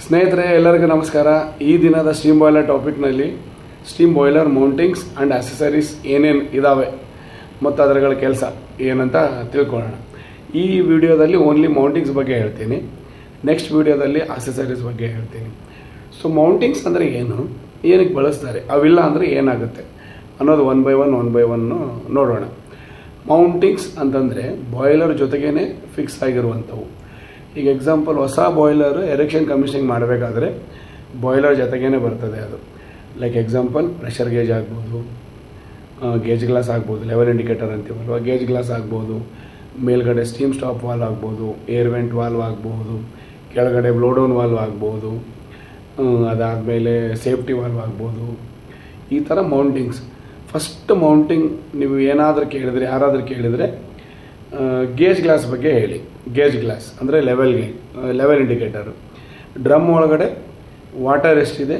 ಸ್ನೇಹಿತರೆ ಎಲ್ಲರಿಗೂ ನಮಸ್ಕಾರ. ಈ ದಿನದ ಸ್ಟೀಮ್ ಬಾಯ್ಲರ್ ಟಾಪಿಕ್ನಲ್ಲಿ steam boiler mountings and accessories ಏನೇನು ಇದ್ದಾವೆ ಮತ್ತು ಅದರಗಳ ಕೆಲಸ ಏನಂತ ತಿಳ್ಕೊಳ್ಳೋಣ. ಈ ವಿಡಿಯೋದಲ್ಲಿ ಓನ್ಲಿ ಮೌಂಟಿಂಗ್ಸ್ ಬಗ್ಗೆ ಹೇಳ್ತೀನಿ, ನೆಕ್ಸ್ಟ್ ವಿಡಿಯೋದಲ್ಲಿ ಅಸೆಸರೀಸ್ ಬಗ್ಗೆ ಹೇಳ್ತೀನಿ. ಸೊ ಮೌಂಟಿಂಗ್ಸ್ ಅಂದರೆ ಏನು, ಏನಕ್ಕೆ ಬಳಸ್ತಾರೆ, ಅವಿಲ್ಲ ಅಂದರೆ ಏನಾಗುತ್ತೆ ಅನ್ನೋದು ಒನ್ ಬೈ ಒನ್ ನೋಡೋಣ. ಮೌಂಟಿಂಗ್ಸ್ ಅಂತಂದರೆ ಬಾಯ್ಲರ್ ಜೊತೆಗೇ ಫಿಕ್ಸ್ ಆಗಿರುವಂಥವು. ಈಗ ಎಕ್ಸಾಂಪಲ್, ಹೊಸ ಬಾಯ್ಲರ್ ಎರೆಕ್ಷನ್ ಕಮಿಷನಿಂಗ್ ಮಾಡಬೇಕಾದ್ರೆ ಬಾಯ್ಲರ್ ಜೊತೆಗೇ ಬರ್ತದೆ ಅದು. ಲೈಕ್ ಎಕ್ಸಾಂಪಲ್, ಪ್ರೆಷರ್ ಗೇಜ್ ಆಗ್ಬೋದು, ಗೇಜ್ ಗ್ಲಾಸ್ ಆಗ್ಬೋದು, ಲೆವೆಲ್ ಇಂಡಿಕೇಟರ್ ಅಂತೀವಲ್ವ, ಗೇಜ್ ಗ್ಲಾಸ್ ಆಗ್ಬೋದು, ಮೇಲ್ಗಡೆ ಸ್ಟೀಮ್ ಸ್ಟಾಪ್ ವಾಲ್ವ್ ಆಗ್ಬೋದು, ಏರ್ ವೆಂಟ್ ವಾಲ್ವ್ ಆಗ್ಬೋದು, ಕೆಳಗಡೆ ಬ್ಲೋಡೌನ್ ವಾಲ್ವ್ ಆಗ್ಬೋದು, ಅದಾದಮೇಲೆ ಸೇಫ್ಟಿ ವಾಲ್ವ್ ಆಗ್ಬೋದು. ಈ ಥರ ಮೌಂಟಿಂಗ್ಸ್. ಫಸ್ಟ್ ಮೌಂಟಿಂಗ್ ನೀವು ಏನಾದರೂ ಕೇಳಿದರೆ, ಯಾರಾದರೂ ಕೇಳಿದರೆ ಗೇಜ್ ಗ್ಲಾಸ್ ಬಗ್ಗೆ ಹೇಳಿ. ಗೇಜ್ ಗ್ಲಾಸ್ ಅಂದರೆ ಲೆವೆಲ್ ಇಂಡಿಕೇಟರು. ಡ್ರಮ್ ಒಳಗಡೆ ವಾಟರ್ ಎಷ್ಟಿದೆ,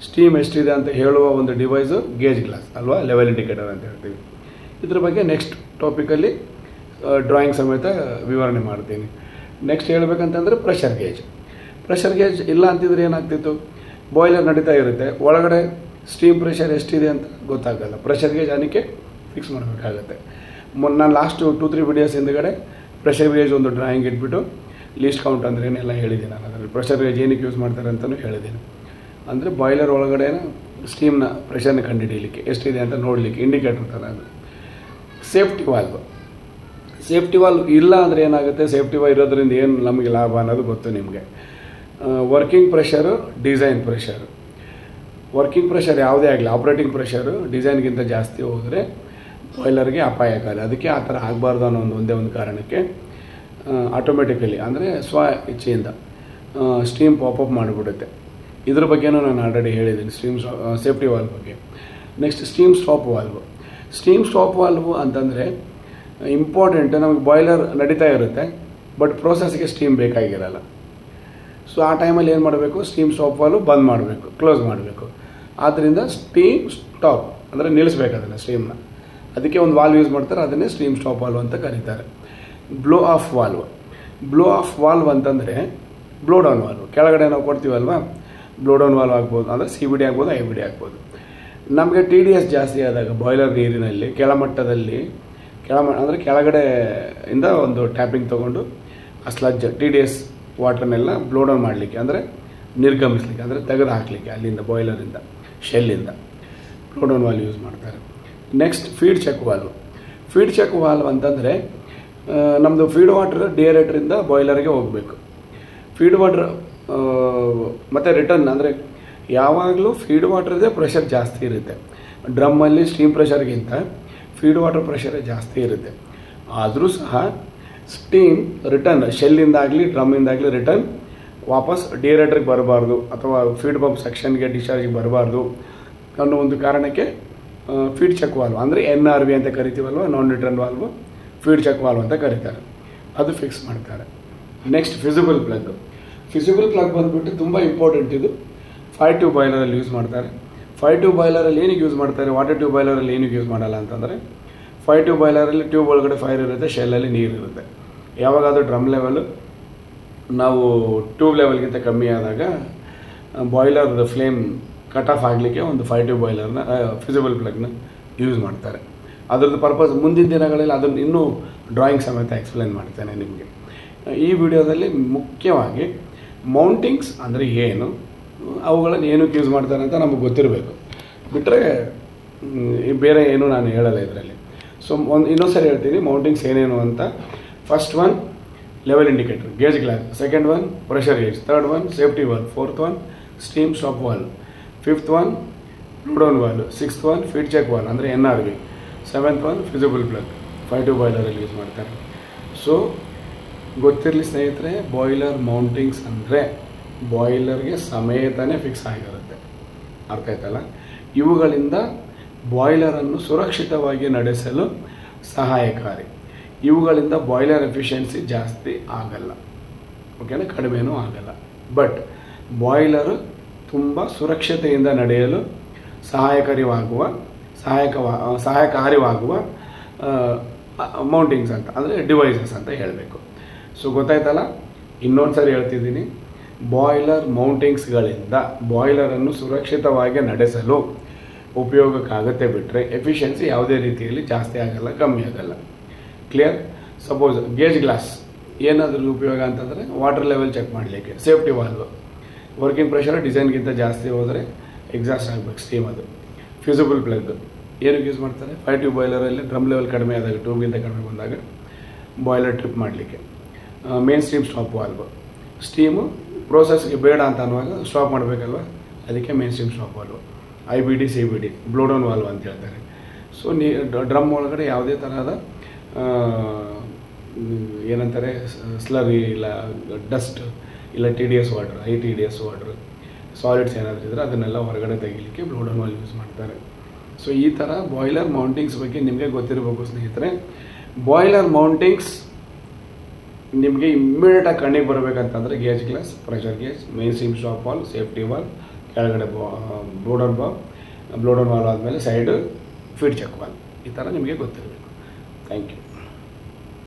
ಸ್ಟೀಮ್ ಎಷ್ಟಿದೆ ಅಂತ ಹೇಳುವ ಒಂದು ಡಿವೈಸು ಗೇಜ್ ಗ್ಲಾಸ್ ಅಲ್ವಾ, ಲೆವೆಲ್ ಇಂಡಿಕೇಟರ್ ಅಂತ ಹೇಳ್ತೀವಿ. ಇದ್ರ ಬಗ್ಗೆ ನೆಕ್ಸ್ಟ್ ಟಾಪಿಕಲ್ಲಿ ಡ್ರಾಯಿಂಗ್ ಸಮೇತ ವಿವರಣೆ ಮಾಡ್ತೀನಿ. ನೆಕ್ಸ್ಟ್ ಹೇಳಬೇಕಂತಂದರೆ ಪ್ರೆಷರ್ ಗೇಜ್ ಇಲ್ಲ ಅಂತಿದ್ರೆ ಏನಾಗ್ತಿತ್ತು, ಬಾಯ್ಲರ್ ನಡೀತಾ ಇರುತ್ತೆ, ಒಳಗಡೆ ಸ್ಟೀಮ್ ಪ್ರೆಷರ್ ಎಷ್ಟಿದೆ ಅಂತ ಗೊತ್ತಾಗಲ್ಲ. ಪ್ರೆಷರ್ ಗೇಜ್ ಅದಕ್ಕೆ ಫಿಕ್ಸ್ ಮಾಡಬೇಕಾಗತ್ತೆ. ನಾನು ಲಾಸ್ಟ್ 2-3 ವಿಡಿಯೋಸ್ ಹಿಂದ್ಗಡೆ ಪ್ರೆಷರ್ ಗೇಜ್ ಒಂದು ಡ್ರಾಯಿಂಗ್ ಇಟ್ಬಿಟ್ಟು ಲೀಸ್ಟ್ ಕೌಂಟ್ ಅಂದ್ರೆ ಏನೆಲ್ಲ ಹೇಳಿದ್ದೀನಿ. ನಾನು ಅದರಲ್ಲಿ ಪ್ರೆಷರ್ ಗೇಜ್ ಏನಕ್ಕೆ ಯೂಸ್ ಮಾಡ್ತಾರೆ ಅಂತಲೂ ಹೇಳಿದ್ದೀನಿ. ಅಂದರೆ ಬಾಯ್ಲರ್ ಒಳಗಡೆ ಸ್ಟೀಮ್ನ ಪ್ರೆಷರ್ನ ಕಂಡುಹಿಡಿಯಲಿಕ್ಕೆ ಎಷ್ಟಿದೆ ಅಂತ ನೋಡಲಿಕ್ಕೆ ಇಂಡಿಕೇಟರ್ ಥರ ಅದು. ಸೇಫ್ಟಿ ವಾಲ್ವ್ ಇಲ್ಲ ಅಂದರೆ ಏನಾಗುತ್ತೆ, ಸೇಫ್ಟಿ ವಾಲ್ವ್ ಇರೋದ್ರಿಂದ ಏನು ನಮಗೆ ಲಾಭ ಅನ್ನೋದು ಗೊತ್ತು ನಿಮಗೆ. Working pressure, design pressure. Working pressure ಯಾವುದೇ ಆಗಲಿ, ಆಪ್ರೇಟಿಂಗ್ ಪ್ರೆಷರು ಡಿಸೈನ್ಗಿಂತ ಜಾಸ್ತಿ ಹೋದರೆ ಬಾಯ್ಲರ್ಗೆ ಅಪಾಯಕಾರಿ. ಅದಕ್ಕೆ ಆ ಥರ ಆಗಬಾರ್ದು ಅನ್ನೋ ಒಂದೇ ಒಂದು ಕಾರಣಕ್ಕೆ ಆಟೋಮೆಟಿಕಲಿ ಅಂದರೆ ಸ್ವ ಇಚ್ಛೆಯಿಂದ ಸ್ಟೀಮ್ ಪಾಪಪ್ ಮಾಡಿಬಿಡುತ್ತೆ. ಇದ್ರ ಬಗ್ಗೆನೂ ನಾನು ಆಲ್ರೆಡಿ ಹೇಳಿದ್ದೀನಿ, ಸೇಫ್ಟಿ ವಾಲ್ವ್ ಬಗ್ಗೆ. ನೆಕ್ಸ್ಟ್ ಸ್ಟೀಮ್ ಸ್ಟಾಪ್ ವಾಲ್ವ್ ಅಂತಂದರೆ ಇಂಪಾರ್ಟೆಂಟ್. ನಮಗೆ ಬಾಯ್ಲರ್ ನಡೀತಾ ಇರುತ್ತೆ, ಬಟ್ ಪ್ರೋಸೆಸ್ಗೆ ಸ್ಟೀಮ್ ಬೇಕಾಗಿರಲ್ಲ. ಸೊ ಆ ಟೈಮಲ್ಲಿ ಏನು ಮಾಡಬೇಕು, ಸ್ಟೀಮ್ ಸ್ಟಾಪ್ ವಾಲ್ವ್ ಬಂದ್ ಮಾಡಬೇಕು, ಕ್ಲೋಸ್ ಮಾಡಬೇಕು. ಆದ್ದರಿಂದ ಸ್ಟೀಮ್ ಸ್ಟಾಪ್ ಅಂದರೆ ನಿಲ್ಲಿಸ್ಬೇಕು ಅದನ್ನು ಸ್ಟೀಮ್ನ. ಅದಕ್ಕೆ ಒಂದು ವಾಲ್ವ್ ಯೂಸ್ ಮಾಡ್ತಾರೆ, ಅದನ್ನೇ ಸ್ಟೀಮ್ ಸ್ಟಾಪ್ ವಾಲ್ವ್ ಅಂತ ಕರೀತಾರೆ. ಬ್ಲೋ ಆಫ್ ವಾಲ್ವ್ ಅಂತಂದರೆ ಬ್ಲೋ ಡೌನ್ ವಾಲ್ವ್. ಕೆಳಗಡೆ ನಾವು ಕೊಡ್ತೀವಲ್ವ, ಬ್ಲೋ ಡೌನ್ ವಾಲ್ವ್ ಆಗ್ಬೋದು, ಅಂದರೆ CBD ಆಗ್ಬೋದು, IBD ಆಗ್ಬೋದು. ನಮಗೆ TDS ಜಾಸ್ತಿ ಆದಾಗ ಬಾಯ್ಲರ್ ನೀರಿನಲ್ಲಿ ಕೆಳಮಟ್ಟದಲ್ಲಿ ಅಂದರೆ ಕೆಳಗಡೆ ಇಂದ ಒಂದು ಟ್ಯಾಪಿಂಗ್ ತೊಗೊಂಡು ಆ ಸ್ಲಜ್ TDS ವಾಟರ್ನೆಲ್ಲ ಬ್ಲೋ ಡೌನ್ ಮಾಡಲಿಕ್ಕೆ, ಅಂದರೆ ನಿರ್ಗಮಿಸಲಿಕ್ಕೆ, ಅಂದರೆ ತೆಗೆದು ಹಾಕಲಿಕ್ಕೆ ಅಲ್ಲಿಂದ ಬಾಯ್ಲರಿಂದ ಶೆಲ್ಲಿಂದ ಬ್ಲೋ ಡೌನ್ ವಾಲ್ವ್ ಯೂಸ್ ಮಾಡ್ತಾರೆ. ನೆಕ್ಸ್ಟ್ ಫೀಡ್ ಚೆಕ್ ವಾಲ್ವ್ ಅಂತಂದರೆ ನಮ್ಮದು ಫೀಡ್ ವಾಟರ್ ಡಿಯರೇಟ್ರಿಂದ ಬಾಯ್ಲರ್ಗೆ ಹೋಗಬೇಕು. ಫೀಡ್ ವಾಟರ್ ಮತ್ತು ರಿಟರ್ನ್ ಅಂದರೆ ಯಾವಾಗಲೂ ಫೀಡ್ ವಾಟರ್ದೇ ಪ್ರೆಷರ್ ಜಾಸ್ತಿ ಇರುತ್ತೆ. ಡ್ರಮ್ಮಲ್ಲಿ ಸ್ಟೀಮ್ ಪ್ರೆಷರ್ಗಿಂತ ಫೀಡ್ ವಾಟರ್ ಪ್ರೆಷರೇ ಜಾಸ್ತಿ ಇರುತ್ತೆ. ಆದರೂ ಸಹ ಸ್ಟೀಮ್ ರಿಟರ್ನ್ ಶೆಲ್ಲಿಂದಾಗಲಿ ಡ್ರಮ್ಮಿಂದಾಗಲಿ ರಿಟರ್ನ್ ವಾಪಸ್ ಡಿಯರೇಟ್ರಿಗೆ ಬರಬಾರ್ದು, ಅಥವಾ ಫೀಡ್ ಪಂಪ್ ಸೆಕ್ಷನ್ಗೆ ಡಿಸ್ಚಾರ್ಜಿಗೆ ಬರಬಾರ್ದು ಅನ್ನೋ ಒಂದು ಕಾರಣಕ್ಕೆ ಫೀಡ್ ಚೆಕ್ ವಾಲ್ವ್ ಅಂದರೆ NRV ಅಂತ ಕರಿತೀವಲ್ವ, non return valve, feed check valve ಅಂತ ಕರೀತಾರೆ. ಅದು ಫಿಕ್ಸ್ ಮಾಡ್ತಾರೆ. ನೆಕ್ಸ್ಟ್ ಫಿಸಿಬಲ್ ಪ್ಲಗ್ ಬಂದುಬಿಟ್ಟು ತುಂಬ ಇಂಪಾರ್ಟೆಂಟ್. ಇದು 5 ಟ್ಯೂಬ್ ಬಾಯ್ಲರಲ್ಲಿ ಯೂಸ್ ಮಾಡ್ತಾರೆ. 5 ಟ್ಯೂಬ್ ಬಾಯ್ಲರಲ್ಲಿ ಏನಕ್ಕೆ ಯೂಸ್ ಮಾಡ್ತಾರೆ, ವಾಟರ್ ಟ್ಯೂಬ್ ಬಾಯ್ಲರಲ್ಲಿ ಏನಕ್ಕೆ ಯೂಸ್ ಮಾಡಲ್ಲ ಅಂತಂದರೆ, 5 ಟ್ಯೂಬ್ ಬಾಯ್ಲರಲ್ಲಿ ಟ್ಯೂಬ್ ಒಳಗಡೆ ಫೈರ್ ಇರುತ್ತೆ, ಶೆಲ್ಲಲ್ಲಿ ನೀರು ಇರುತ್ತೆ. ಯಾವಾಗಾದರೂ ಡ್ರಮ್ ಲೆವೆಲು ನಾವು ಟ್ಯೂಬ್ ಲೆವೆಲ್ಗಿಂತ ಕಮ್ಮಿ ಆದಾಗ ಬಾಯ್ಲರ್ ಫ್ಲೇಮ್ ಕಟ್ ಆಫ್ ಆಗಲಿಕ್ಕೆ ಒಂದು 5 ಟ್ಯೂಬ್ ಬಾಯ್ಲರ್ನ ಫಿಸಿಬಲ್ ಪ್ಲಗ್ನ ಯೂಸ್ ಮಾಡ್ತಾರೆ. ಅದರದ್ದು ಪರ್ಪಸ್ ಮುಂದಿನ ದಿನಗಳಲ್ಲಿ ಅದನ್ನು ಇನ್ನೂ ಡ್ರಾಯಿಂಗ್ ಸಮೇತ ಎಕ್ಸ್ಪ್ಲೇನ್ ಮಾಡ್ತೇನೆ ನಿಮಗೆ. ಈ ವಿಡಿಯೋದಲ್ಲಿ ಮುಖ್ಯವಾಗಿ ಮೌಂಟಿಂಗ್ಸ್ ಅಂದರೆ ಏನು, ಅವುಗಳನ್ನು ಏನಕ್ಕೆ ಯೂಸ್ ಮಾಡ್ತಾರೆ ಅಂತ ನಮಗೆ ಗೊತ್ತಿರಬೇಕು. ಬಿಟ್ಟರೆ ಬೇರೆ ಏನೂ ನಾನು ಹೇಳಲ್ಲ ಇದರಲ್ಲಿ. ಸೊ ಇನ್ನೊಂದ್ಸರಿ ಹೇಳ್ತೀನಿ ಮೌಂಟಿಂಗ್ಸ್ ಏನೇನು ಅಂತ. First one level indicator, gauge glass. Second one pressure gauge. Third one safety valve. Fourth one steam stop valve. Fifth one blow down valve. Sixth one feed check valve ಅಂದರೆ NRV. Seventh one fusible plug. 5 tube ಬಾಯ್ಲರಲ್ಲಿ use ಮಾಡ್ತಾರೆ. So ಗೊತ್ತಿರಲಿ ಸ್ನೇಹಿತರೆ, boiler ಮೌಂಟಿಂಗ್ಸ್ ಅಂದರೆ ಬಾಯ್ಲರ್ಗೆ ಸಮೇತನೇ fix ಆಗಿರುತ್ತೆ. ಅರ್ಥ ಆಯ್ತಲ್ಲ. ಇವುಗಳಿಂದ ಬಾಯ್ಲರನ್ನು ಸುರಕ್ಷಿತವಾಗಿ ನಡೆಸಲು ಸಹಾಯಕಾರಿ. ಇವುಗಳಿಂದ ಬಾಯ್ಲರ್ ಎಫಿಷಿಯನ್ಸಿ ಜಾಸ್ತಿ ಆಗಲ್ಲ, ಓಕೆನಾ, ಕಡಿಮೆನೂ ಆಗಲ್ಲ. ಬಟ್ ಬಾಯ್ಲರು ತುಂಬ ಸುರಕ್ಷತೆಯಿಂದ ನಡೆಯಲು ಸಹಾಯಕಾರಿಯಾಗುವ ಮೌಂಟಿಂಗ್ಸ್ ಅಂತ ಅಂದರೆ ಡಿವೈಸಸ್ ಅಂತ ಹೇಳಬೇಕು. ಸೊ ಗೊತ್ತಾಯ್ತಲ್ಲ, ಇನ್ನೊಂದು ಸಾರಿ ಹೇಳ್ತಿದ್ದೀನಿ. ಬಾಯ್ಲರ್ ಮೌಂಟಿಂಗ್ಸ್ಗಳಿಂದ ಬಾಯ್ಲರನ್ನು ಸುರಕ್ಷಿತವಾಗಿ ನಡೆಸಲು ಉಪಯೋಗಕ್ಕಾಗತ್ತೆ ಬಿಟ್ಟರೆ ಎಫಿಷಿಯನ್ಸಿ ಯಾವುದೇ ರೀತಿಯಲ್ಲಿ ಜಾಸ್ತಿ ಆಗಲ್ಲ, ಕಮ್ಮಿ ಆಗಲ್ಲ. ಕ್ಲಿಯರ್? ಸಪೋಸ್ ಗೇಜ್ ಗ್ಲಾಸ್ ಏನಾದರೂ ಉಪಯೋಗ ಅಂತಂದರೆ ವಾಟರ್ ಲೆವೆಲ್ ಚೆಕ್ ಮಾಡಲಿಕ್ಕೆ, ಸೇಫ್ಟಿ ವಾಲ್ವ್, ವರ್ಕಿಂಗ್ ಪ್ರೆಷರ್ ಡಿಸೈನ್ಗಿಂತ ಜಾಸ್ತಿ ಹೋದರೆ ಎಕ್ಸಾಸ್ಟ್ ಆಗಬೇಕು ಸ್ಟೀಮ್. ಅದು ಫ್ಯೂಸಿಬಲ್ ಪ್ಲಗ್ ಏನಕ್ಕೆ ಯೂಸ್ ಮಾಡ್ತಾರೆ? 5 ಟ್ಯೂಬ್ ಬಾಯ್ಲರಲ್ಲಿ ಡ್ರಮ್ ಲೆವೆಲ್ ಕಡಿಮೆ ಆದಾಗ, ಟ್ಯೂಬ್ಗಿಂತ ಕಡಿಮೆ ಬಂದಾಗ ಬಾಯ್ಲರ್ ಟ್ರಿಪ್ ಮಾಡಲಿಕ್ಕೆ. Main stream stop valve, steam ಪ್ರೋಸೆಸ್ಗೆ ಬೇಡ ಅಂತ ಅನ್ನುವಾಗ ಸ್ಟಾಪ್ ಮಾಡಬೇಕಲ್ವ, ಅದಕ್ಕೆ main stream stop valve. IBD CBD blow down valve ಅಂತ ಹೇಳ್ತಾರೆ. ಸೊ ಡ್ರಮ್ ಒಳಗಡೆ ಯಾವುದೇ ತರಹದ ಏನಂತಾರೆ ಸ್ಲರಿ ಇಲ್ಲ ಡಸ್ಟ್ ಇಲ್ಲ TDS water, high TDS water, solids ಏನಾದರೂ ಇದ್ದರೆ ಅದನ್ನೆಲ್ಲ ಹೊರಗಡೆ ತೆಗಿಲಿಕ್ಕೆ ಬ್ಲೋ ಡೌನ್ ವಾಲ್ವ್ ಯೂಸ್ ಮಾಡ್ತಾರೆ. ಸೊ ಈ ಥರ ಬಾಯ್ಲರ್ ಮೌಂಟಿಂಗ್ಸ್ ಬಗ್ಗೆ ನಿಮಗೆ ಗೊತ್ತಿರಬೇಕು ಸ್ನೇಹಿತರೆ. ಬಾಯ್ಲರ್ ಮೌಂಟಿಂಗ್ಸ್ ನಿಮಗೆ ಇಮ್ಮಿಡಿಯೇಟಾಗಿ ಕಣ್ಣಿಗೆ ಬರಬೇಕಂತಂದರೆ gauge glass, pressure gauge, main stream stop valve, safety valve, ಕೆಳಗಡೆ ಬ್ಲೋ ಡೌನ್ ವಾಲ್ವ್ ಆದಮೇಲೆ ಸೈಡ್ ಫೀಡ್ ಚೆಕ್ ವಾಲ್ವ್, ಈ ಥರ ನಿಮಗೆ ಗೊತ್ತಿರಬೇಕು. Thank you.